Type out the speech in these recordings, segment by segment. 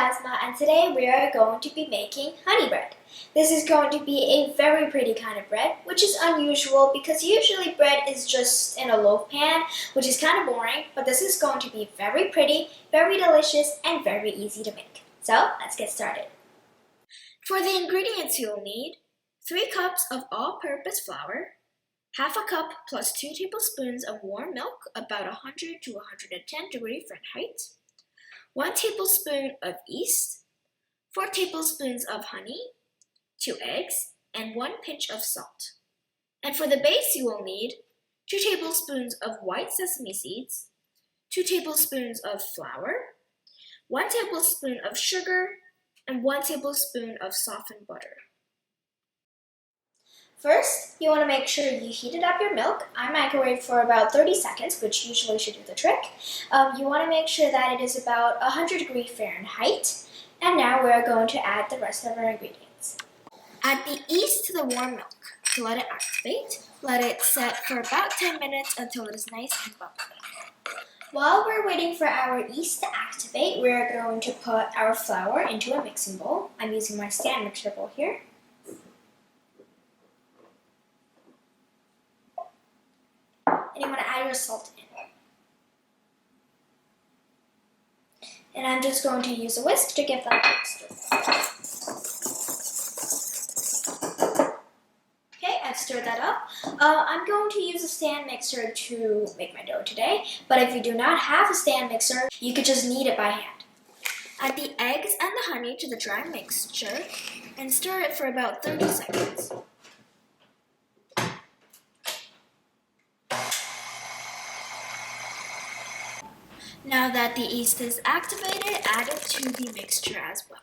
Jasma, and today we are going to be making honey bread. This is going to be a very pretty kind of bread, which is unusual because usually bread is just in a loaf pan, which is kind of boring, but this is going to be very pretty, very delicious, and very easy to make. So let's get started. For the ingredients you'll need 3 cups of all-purpose flour, half a cup plus 2 tablespoons of warm milk, about 100 to 110 degrees Fahrenheit, 1 tablespoon of yeast, 4 tablespoons of honey, 2 eggs, and 1 pinch of salt. And for the base you will need 2 tablespoons of white sesame seeds, 2 tablespoons of flour, 1 tablespoon of sugar, and 1 tablespoon of softened butter. First, you want to make sure you heated up your milk. I microwave for about 30 seconds, which usually should do the trick. You want to make sure that it is about 100 degrees Fahrenheit. And now we're going to add the rest of our ingredients. Add the yeast to the warm milk to let it activate. Let it set for about 10 minutes until it is nice and bubbly. While we're waiting for our yeast to activate, we're going to put our flour into a mixing bowl. I'm using my stand mixer bowl here. And you want to add your salt in. And I'm just going to use a whisk to give that a mixture. Okay, I've stirred that up. I'm going to use a stand mixer to make my dough today, but if you do not have a stand mixer, you could just knead it by hand. Add the eggs and the honey to the dry mixture and stir it for about 30 seconds. Now that the yeast is activated, add it to the mixture as well.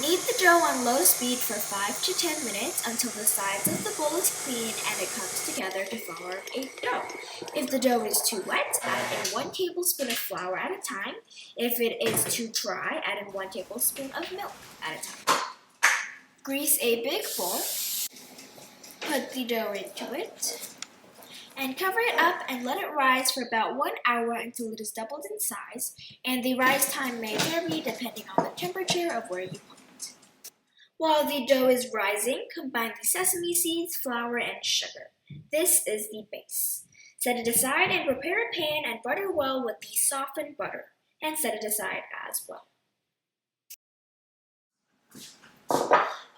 Knead the dough on low speed for 5 to 10 minutes until the sides of the bowl is clean and it comes together to form a dough. If the dough is too wet, add in 1 tablespoon of flour at a time. If it is too dry, add in 1 tablespoon of milk at a time. Grease a big bowl. Put the dough into it. And cover it up and let it rise for about 1 hour until it is doubled in size, and the rise time may vary depending on the temperature of where you put it. While the dough is rising, combine the sesame seeds, flour, and sugar. This is the base. Set it aside and prepare a pan and butter well with the softened butter, and set it aside as well.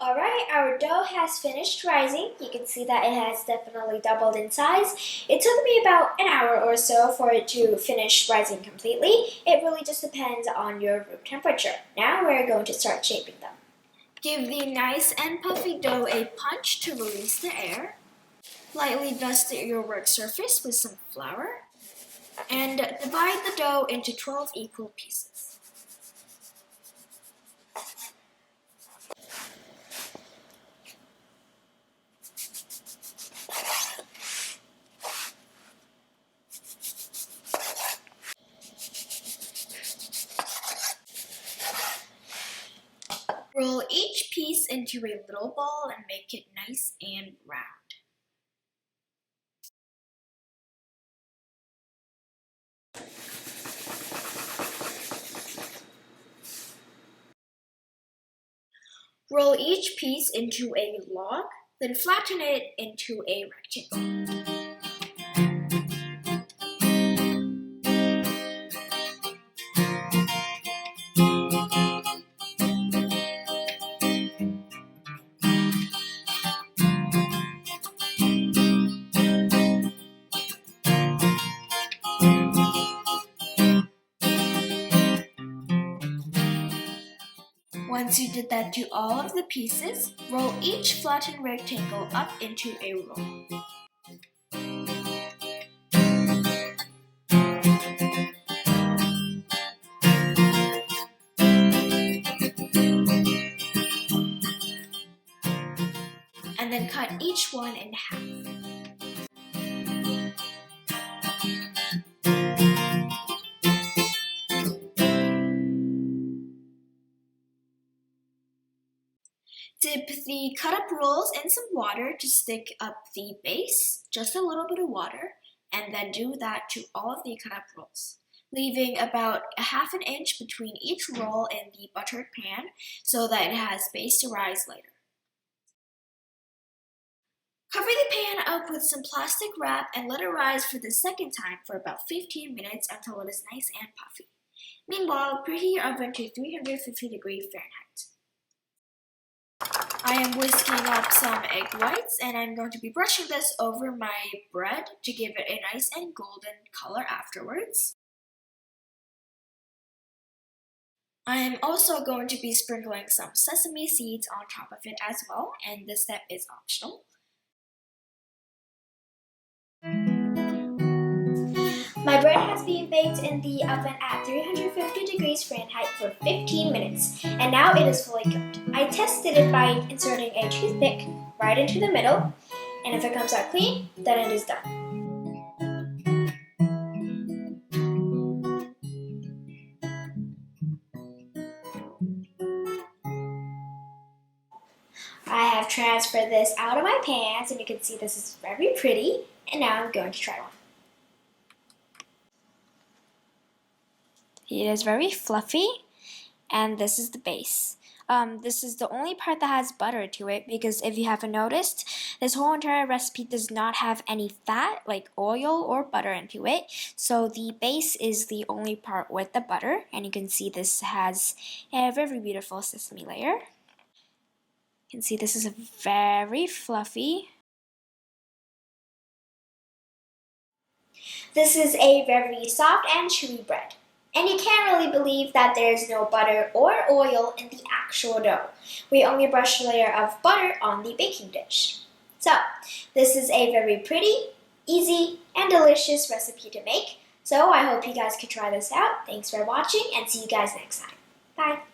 Alright, our dough has finished rising. You can see that it has definitely doubled in size. It took me about an hour or so for it to finish rising completely. It really just depends on your room temperature. Now we're going to start shaping them. Give the nice and puffy dough a punch to release the air. Lightly dust your work surface with some flour. And divide the dough into 12 equal pieces. Roll each piece into a little ball and make it nice and round. Roll each piece into a log, then flatten it into a rectangle. Once you did that to all of the pieces, roll each flattened rectangle up into a roll. And then cut each one in half. Dip the cut up rolls in some water to stick up the base, just a little bit of water, and then do that to all of the cut up rolls. leaving about a half an inch between each roll in the buttered pan so that it has space to rise later. Cover the pan up with some plastic wrap and let it rise for the second time for about 15 minutes until it is nice and puffy. Meanwhile, preheat your oven to 350 degrees Fahrenheit. I am whisking up some egg whites and I'm going to be brushing this over my bread to give it a nice and golden color afterwards. I am also going to be sprinkling some sesame seeds on top of it as well, and this step is optional. My bread has been baked in the oven at 350 degrees Fahrenheit for 15 minutes, and now it is fully cooked. I tested it by inserting a toothpick right into the middle, and if it comes out clean, then it is done. I have transferred this out of my pans, and you can see this is very pretty, and now I'm going to try one. It is very fluffy, and this is the base. This is the only part that has butter to it because if you haven't noticed, this whole entire recipe does not have any fat like oil or butter into it. So the base is the only part with the butter, and you can see this has a very beautiful sesame layer. You can see this is very fluffy. This is a very soft and chewy bread. And you can't really believe that there is no butter or oil in the actual dough. We only brushed a layer of butter on the baking dish. So, this is a very pretty, easy, and delicious recipe to make. So I hope you guys can try this out. Thanks for watching and see you guys next time. Bye.